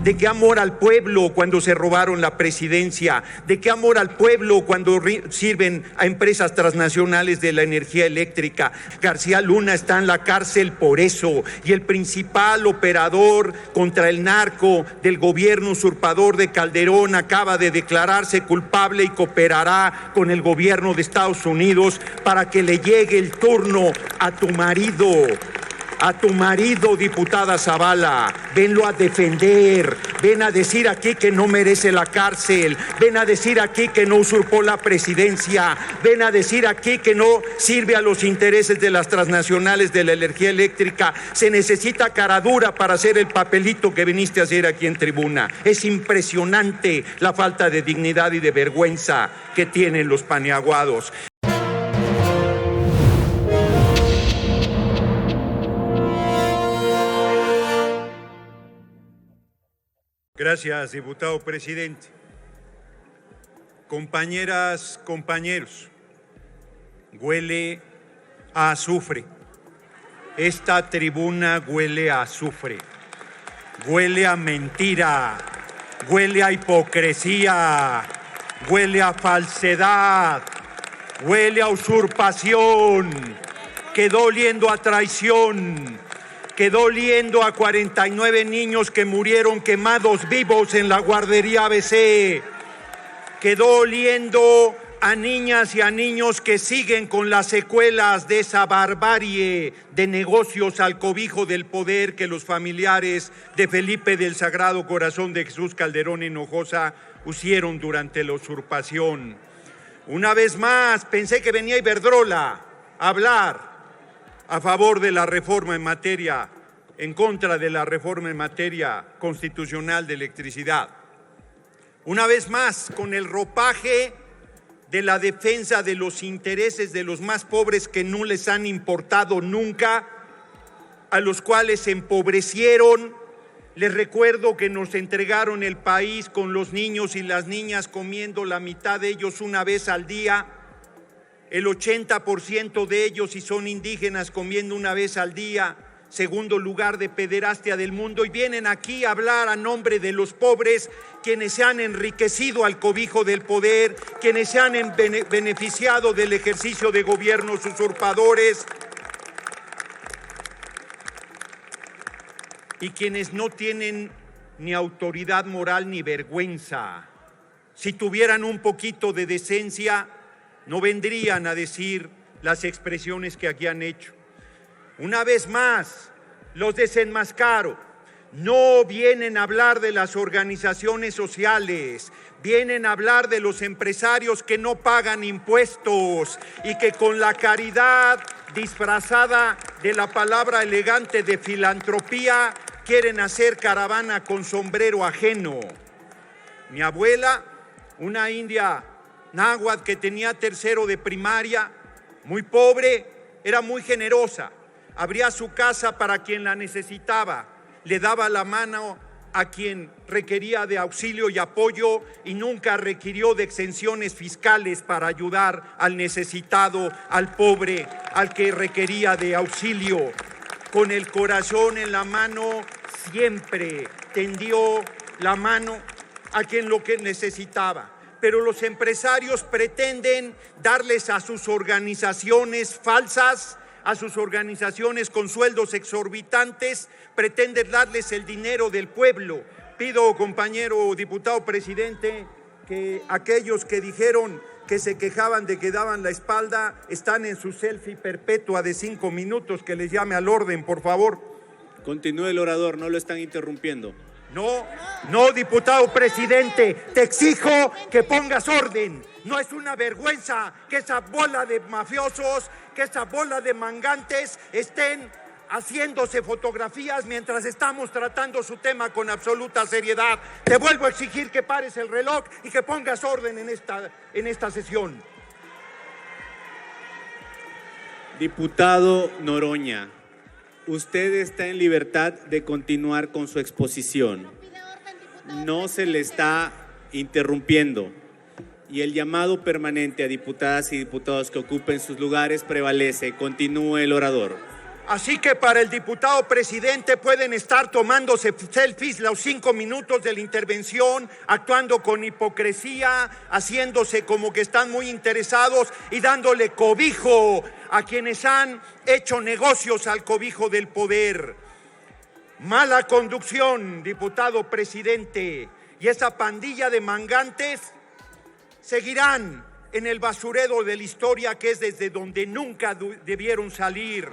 ¿De qué amor al pueblo cuando se robaron la presidencia? ¿De qué amor al pueblo cuando sirven a empresas transnacionales de la energía eléctrica? García Luna está en la cárcel por eso, y el principal operador contra el narco del gobierno usurpador de Calderón acaba de declararse culpable y cooperará con el gobierno de Estados Unidos para que le llegue el turno a tu marido, diputada Zavala. Venlo a defender, ven a decir aquí que no merece la cárcel, ven a decir aquí que no usurpó la presidencia, ven a decir aquí que no sirve a los intereses de las transnacionales de la energía eléctrica. Se necesita cara dura para hacer el papelito que viniste a hacer aquí en tribuna. Es impresionante la falta de dignidad y de vergüenza que tienen los paniaguados. Gracias, diputado presidente. Compañeras, compañeros, huele a azufre. Esta tribuna huele a azufre, huele a mentira, huele a hipocresía, huele a falsedad, huele a usurpación, quedó oliendo a traición. Quedó oliendo a 49 niños que murieron quemados vivos en la guardería ABC. Quedó oliendo a niñas y a niños que siguen con las secuelas de esa barbarie de negocios al cobijo del poder que los familiares de Felipe del Sagrado Corazón de Jesús Calderón Hinojosa hicieron durante la usurpación. Una vez más, pensé que venía Iberdrola a hablar a favor de la reforma en contra de la reforma en materia constitucional de electricidad. Una vez más, con el ropaje de la defensa de los intereses de los más pobres que no les han importado nunca, a los cuales se empobrecieron. Les recuerdo que nos entregaron el país con los niños y las niñas comiendo la mitad de ellos una vez al día. El 80% de ellos, si son indígenas, comiendo una vez al día, segundo lugar de pederastia del mundo, y vienen aquí a hablar a nombre de los pobres, quienes se han enriquecido al cobijo del poder, quienes se han beneficiado del ejercicio de gobiernos usurpadores y quienes no tienen ni autoridad moral ni vergüenza. Si tuvieran un poquito de decencia, no vendrían a decir las expresiones que aquí han hecho. Una vez más, los desenmascaro. No vienen a hablar de las organizaciones sociales, vienen a hablar de los empresarios que no pagan impuestos y que con la caridad disfrazada de la palabra elegante de filantropía quieren hacer caravana con sombrero ajeno. Mi abuela, una india náhuatl que tenía tercero de primaria, muy pobre, era muy generosa. Abría su casa para quien la necesitaba, le daba la mano a quien requería de auxilio y apoyo y nunca requirió de exenciones fiscales para ayudar al necesitado, al pobre, al que requería de auxilio. Con el corazón en la mano siempre tendió la mano a quien lo que necesitaba. Pero los empresarios pretenden darles a sus organizaciones falsas, a sus organizaciones con sueldos exorbitantes, pretenden darles el dinero del pueblo. Pido, compañero diputado presidente, que aquellos que dijeron que se quejaban de que daban la espalda están en su selfie perpetua de 5 minutos, que les llame al orden, por favor. Continúe el orador, no lo están interrumpiendo. No, diputado presidente, te exijo que pongas orden. No es una vergüenza que esa bola de mafiosos, que esa bola de mangantes estén haciéndose fotografías mientras estamos tratando su tema con absoluta seriedad. Te vuelvo a exigir que pares el reloj y que pongas orden en esta sesión. Diputado Noroña, usted está en libertad de continuar con su exposición. No se le está interrumpiendo. Y el llamado permanente a diputadas y diputados que ocupen sus lugares prevalece. Continúe el orador. Así que para el diputado presidente pueden estar tomándose selfies los 5 minutos de la intervención, actuando con hipocresía, haciéndose como que están muy interesados y dándole cobijo a quienes han hecho negocios al cobijo del poder. Mala conducción, diputado presidente, y esa pandilla de mangantes seguirán en el basurero de la historia, que es desde donde nunca debieron salir.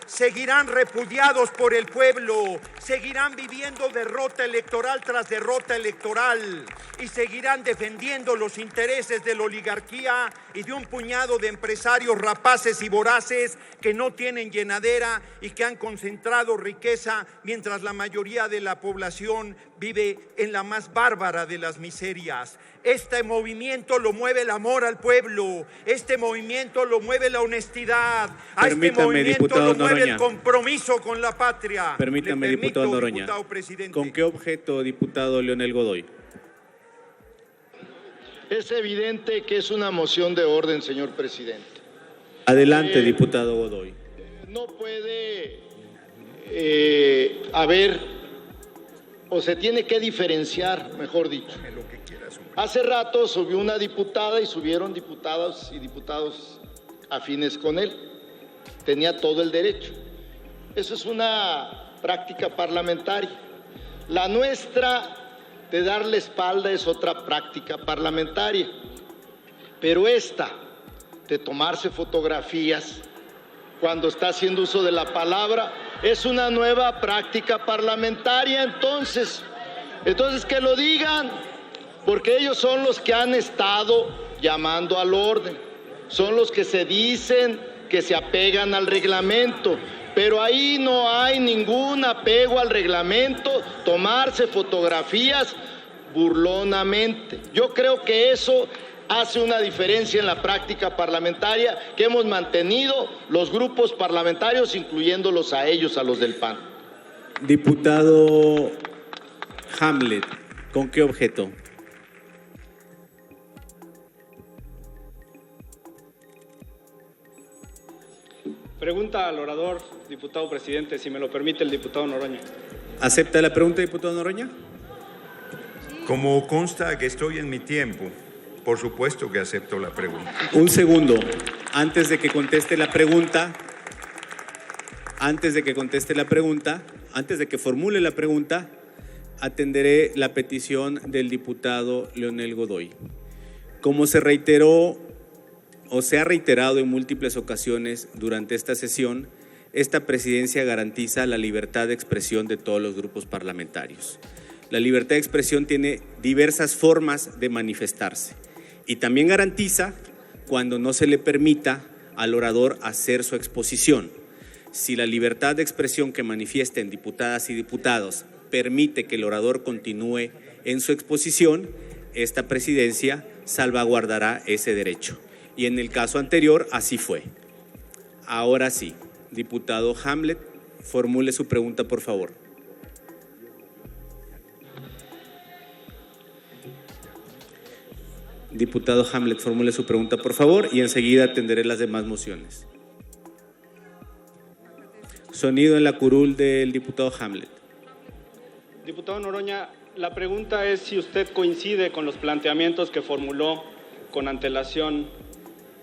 Seguirán repudiados por el pueblo, seguirán viviendo derrota electoral tras derrota electoral y seguirán defendiendo los intereses de la oligarquía y de un puñado de empresarios rapaces y voraces que no tienen llenadera y que han concentrado riqueza mientras la mayoría de la población vive en la más bárbara de las miserias. Este movimiento lo mueve el amor al pueblo, este movimiento lo mueve la honestidad, a este movimiento lo mueve el compromiso con la patria. Permítame, diputado Noroña. Diputado presidente. ¿Con qué objeto, diputado Leonel Godoy? Es evidente que es una moción de orden, señor presidente. Adelante, diputado Godoy. No puede haber, o se tiene que diferenciar, mejor dicho. Hace rato subió una diputada y subieron diputados y diputados afines con él. Tenía todo el derecho. Eso es una práctica parlamentaria. La nuestra de darle espalda es otra práctica parlamentaria. Pero esta de tomarse fotografías cuando está haciendo uso de la palabra es una nueva práctica parlamentaria. Entonces que lo digan, porque ellos son los que han estado llamando al orden, son los que se dicen que se apegan al reglamento, pero ahí no hay ningún apego al reglamento, tomarse fotografías burlonamente. Yo creo que eso hace una diferencia en la práctica parlamentaria que hemos mantenido los grupos parlamentarios, incluyéndolos a ellos, a los del PAN. Diputado Hamlet, ¿con qué objeto? Pregunta al orador, diputado presidente, si me lo permite el diputado Noroña. ¿Acepta la pregunta, diputado Noroña? Como consta que estoy en mi tiempo, por supuesto que acepto la pregunta. Un segundo, antes de que conteste la pregunta, antes de que formule la pregunta, atenderé la petición del diputado Leonel Godoy. Como se reiteró o se ha reiterado en múltiples ocasiones durante esta sesión, esta presidencia garantiza la libertad de expresión de todos los grupos parlamentarios. La libertad de expresión tiene diversas formas de manifestarse y también garantiza cuando no se le permita al orador hacer su exposición. Si la libertad de expresión que manifiesten diputadas y diputados permite que el orador continúe en su exposición, esta presidencia salvaguardará ese derecho. Y en el caso anterior, así fue. Ahora sí, diputado Hamlet, formule su pregunta, por favor. Diputado Hamlet, formule su pregunta, por favor, y enseguida atenderé las demás mociones. Sonido en la curul del diputado Hamlet. Diputado Noroña, la pregunta es si usted coincide con los planteamientos que formuló con antelación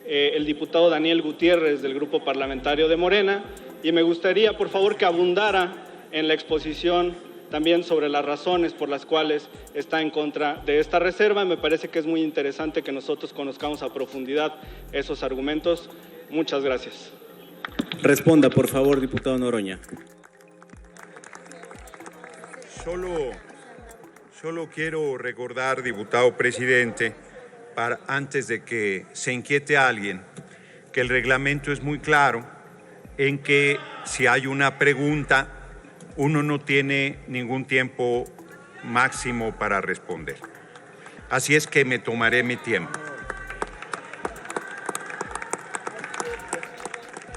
el diputado Daniel Gutiérrez del Grupo Parlamentario de Morena, y me gustaría, por favor, que abundara en la exposición también sobre las razones por las cuales está en contra de esta reserva. Me parece que es muy interesante que nosotros conozcamos a profundidad esos argumentos. Muchas gracias. Responda, por favor, diputado Noroña. Solo quiero recordar, diputado presidente, antes de que se inquiete alguien, que el reglamento es muy claro en que si hay una pregunta, uno no tiene ningún tiempo máximo para responder. Así es que me tomaré mi tiempo.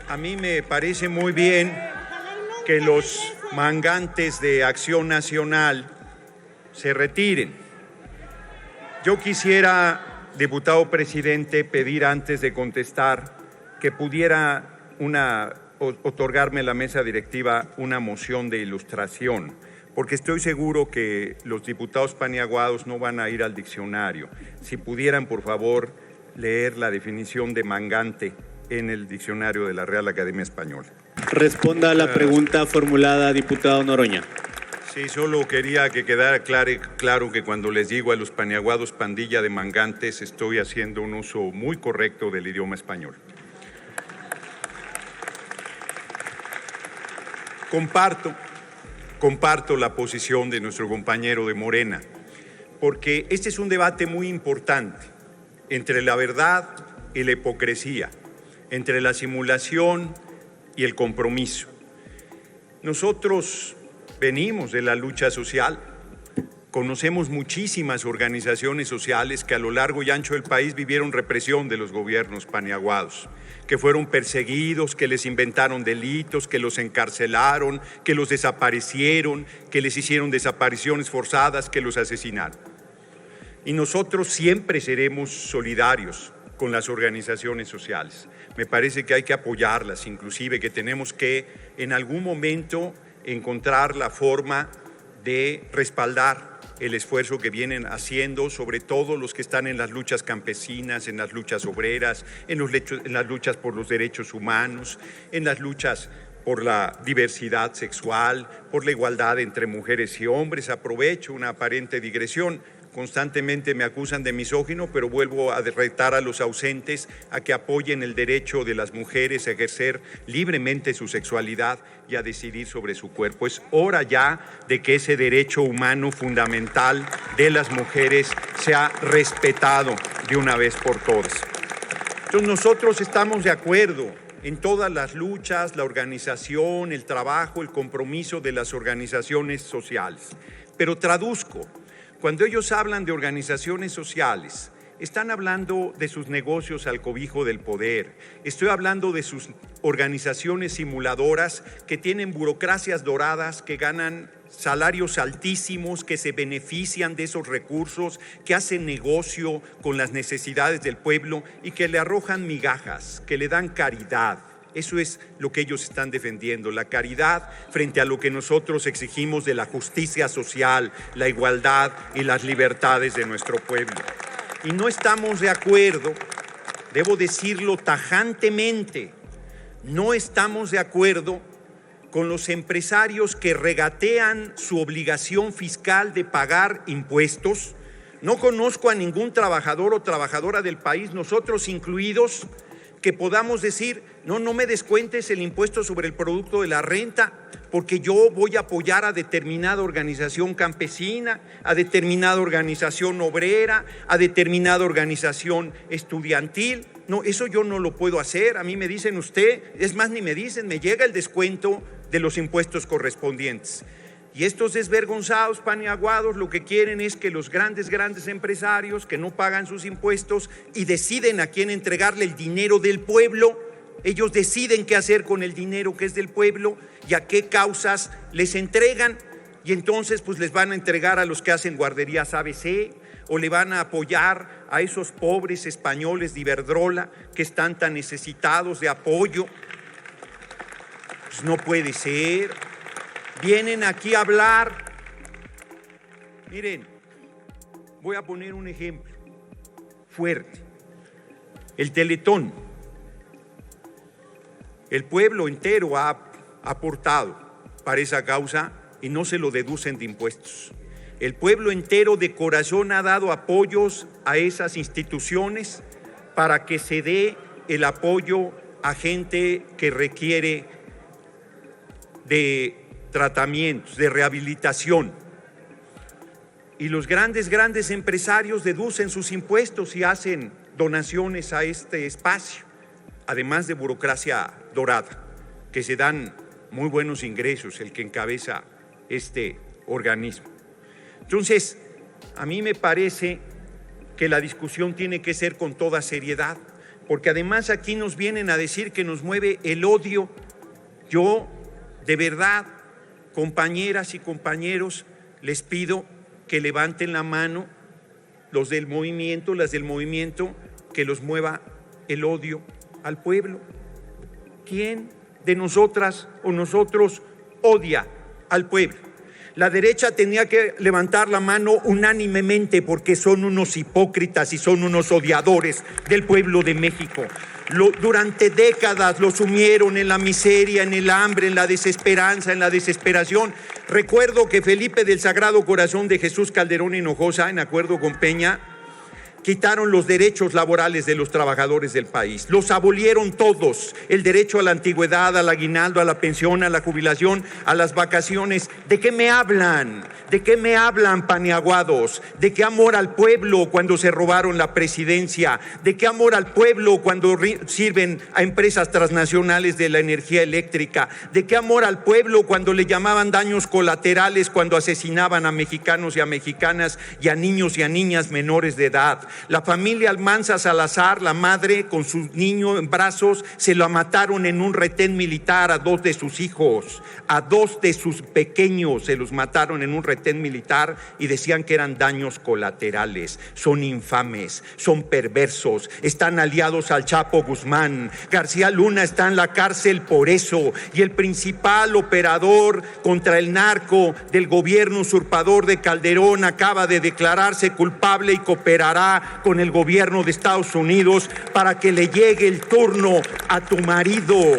A mí me parece muy bien que los mangantes de Acción Nacional se retiren. Yo quisiera, diputado presidente, pedir antes de contestar que pudiera una otorgarme la mesa directiva una moción de ilustración, porque estoy seguro que los diputados paniaguados no van a ir al diccionario. Si pudieran, por favor, leer la definición de mangante en el diccionario de la Real Academia Española. Responda a la pregunta formulada, diputado Noroña. Sí, solo quería que quedara claro que cuando les digo a los paniaguados pandilla de mangantes, estoy haciendo un uso muy correcto del idioma español. Comparto la posición de nuestro compañero de Morena, porque este es un debate muy importante entre la verdad y la hipocresía, entre la simulación y el compromiso. Nosotros venimos de la lucha social, conocemos muchísimas organizaciones sociales que a lo largo y ancho del país vivieron represión de los gobiernos paniaguados, que fueron perseguidos, que les inventaron delitos, que los encarcelaron, que los desaparecieron, que les hicieron desapariciones forzadas, que los asesinaron. Y nosotros siempre seremos solidarios con las organizaciones sociales. Me parece que hay que apoyarlas, inclusive que tenemos que en algún momento encontrar la forma de respaldar el esfuerzo que vienen haciendo, sobre todo los que están en las luchas campesinas, en las luchas obreras, en las luchas por los derechos humanos, en las luchas por la diversidad sexual, por la igualdad entre mujeres y hombres. Aprovecho una aparente digresión. Constantemente me acusan de misógino, pero vuelvo a retar a los ausentes a que apoyen el derecho de las mujeres a ejercer libremente su sexualidad y a decidir sobre su cuerpo. Es hora ya de que ese derecho humano fundamental de las mujeres sea respetado de una vez por todas. Entonces nosotros estamos de acuerdo en todas las luchas, la organización, el trabajo, el compromiso de las organizaciones sociales, pero traduzco. Cuando ellos hablan de organizaciones sociales, están hablando de sus negocios al cobijo del poder. Estoy hablando de sus organizaciones simuladoras que tienen burocracias doradas, que ganan salarios altísimos, que se benefician de esos recursos, que hacen negocio con las necesidades del pueblo y que le arrojan migajas, que le dan caridad. Eso es lo que ellos están defendiendo, la caridad frente a lo que nosotros exigimos de la justicia social, la igualdad y las libertades de nuestro pueblo. Y no estamos de acuerdo, debo decirlo tajantemente, no estamos de acuerdo con los empresarios que regatean su obligación fiscal de pagar impuestos. No conozco a ningún trabajador o trabajadora del país, nosotros incluidos, que podamos decir, no me descuentes el impuesto sobre el producto de la renta, porque yo voy a apoyar a determinada organización campesina, a determinada organización obrera, a determinada organización estudiantil. No, eso yo no lo puedo hacer. A mí me dicen usted, es más, ni me dicen, me llega el descuento de los impuestos correspondientes. Y estos desvergonzados paniaguados lo que quieren es que los grandes empresarios que no pagan sus impuestos y deciden a quién entregarle el dinero del pueblo, ellos deciden qué hacer con el dinero que es del pueblo y a qué causas les entregan, y entonces pues les van a entregar a los que hacen guarderías ABC o le van a apoyar a esos pobres españoles de Iberdrola que están tan necesitados de apoyo. Pues no puede ser. Vienen aquí a hablar. Miren, voy a poner un ejemplo fuerte. El Teletón. El pueblo entero ha aportado para esa causa y no se lo deducen de impuestos. El pueblo entero de corazón ha dado apoyos a esas instituciones para que se dé el apoyo a gente que requiere de tratamientos, de rehabilitación. Y los grandes empresarios deducen sus impuestos y hacen donaciones a este espacio, además de burocracia dorada, que se dan muy buenos ingresos el que encabeza este organismo. Entonces, a mí me parece que la discusión tiene que ser con toda seriedad, porque además aquí nos vienen a decir que nos mueve el odio. Yo, de verdad, compañeras y compañeros, les pido que levanten la mano, los del movimiento, las del movimiento, que los mueva el odio al pueblo. ¿Quién de nosotras o nosotros odia al pueblo. La derecha tenía que levantar la mano unánimemente porque son unos hipócritas y son unos odiadores del pueblo de México. Durante décadas lo sumieron en la miseria, en el hambre, en la desesperanza, en la desesperación. Recuerdo que Felipe del Sagrado Corazón de Jesús Calderón Hinojosa, en acuerdo con Peña, quitaron los derechos laborales de los trabajadores del país. Los abolieron todos. El derecho a la antigüedad, al aguinaldo, a la pensión, a la jubilación, a las vacaciones. ¿De qué me hablan? ¿De qué me hablan, paniaguados? ¿De qué amor al pueblo cuando se robaron la presidencia? ¿De qué amor al pueblo cuando sirven a empresas transnacionales de la energía eléctrica? ¿De qué amor al pueblo cuando le llamaban daños colaterales cuando asesinaban a mexicanos y a mexicanas y a niños y a niñas menores de edad? La familia Almanza Salazar, la madre con su niño en brazos, se lo mataron en un retén militar a 2 de sus hijos, a 2 de sus pequeños se los mataron en un retén militar y decían que eran daños colaterales. Son infames, son perversos, están aliados al Chapo Guzmán. García Luna está en la cárcel por eso, y el principal operador contra el narco del gobierno usurpador de Calderón acaba de declararse culpable y cooperará con el gobierno de Estados Unidos para que le llegue el turno a tu marido,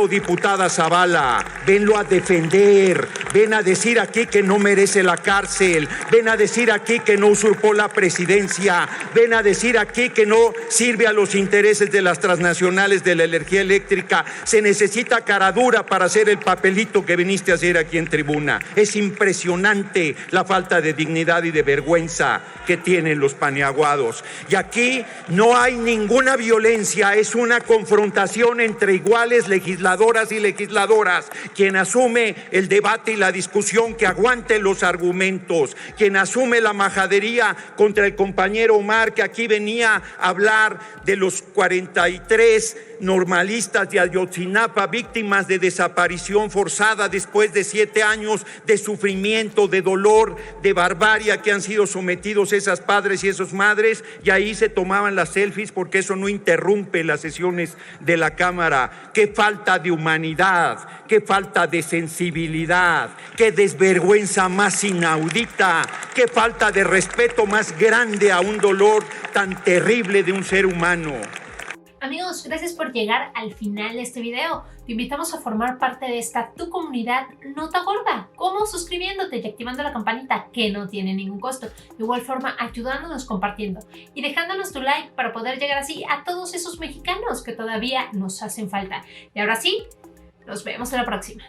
diputada Zavala. Venlo a defender, ven a decir aquí que no merece la cárcel, ven a decir aquí que no usurpó la presidencia, ven a decir aquí que no sirve a los intereses de las transnacionales de la energía eléctrica. Se necesita cara dura para hacer el papelito que viniste a hacer aquí en tribuna. Es impresionante la falta de dignidad y de vergüenza que tienen los paniaguados. Y aquí no hay ninguna violencia, es una confrontación entre iguales, legisladoras y legisladoras. Quien asume el debate y la discusión, que aguante los argumentos. Quien asume la majadería contra el compañero Omar, que aquí venía a hablar de los 43 normalistas de Ayotzinapa, víctimas de desaparición forzada después de 7 años de sufrimiento, de dolor, de barbarie que han sido sometidos esas padres y esas madres, y ahí se tomaban las selfies porque eso no interrumpe las sesiones de la Cámara. Qué falta de humanidad, qué falta de sensibilidad, qué desvergüenza más inaudita, qué falta de respeto más grande a un dolor tan terrible de un ser humano. Amigos, gracias por llegar al final de este video. Te invitamos a formar parte de esta tu comunidad Nota Gorda. ¿Cómo? Suscribiéndote y activando la campanita, que no tiene ningún costo. De igual forma, ayudándonos compartiendo y dejándonos tu like para poder llegar así a todos esos mexicanos que todavía nos hacen falta. Y ahora sí, nos vemos en la próxima.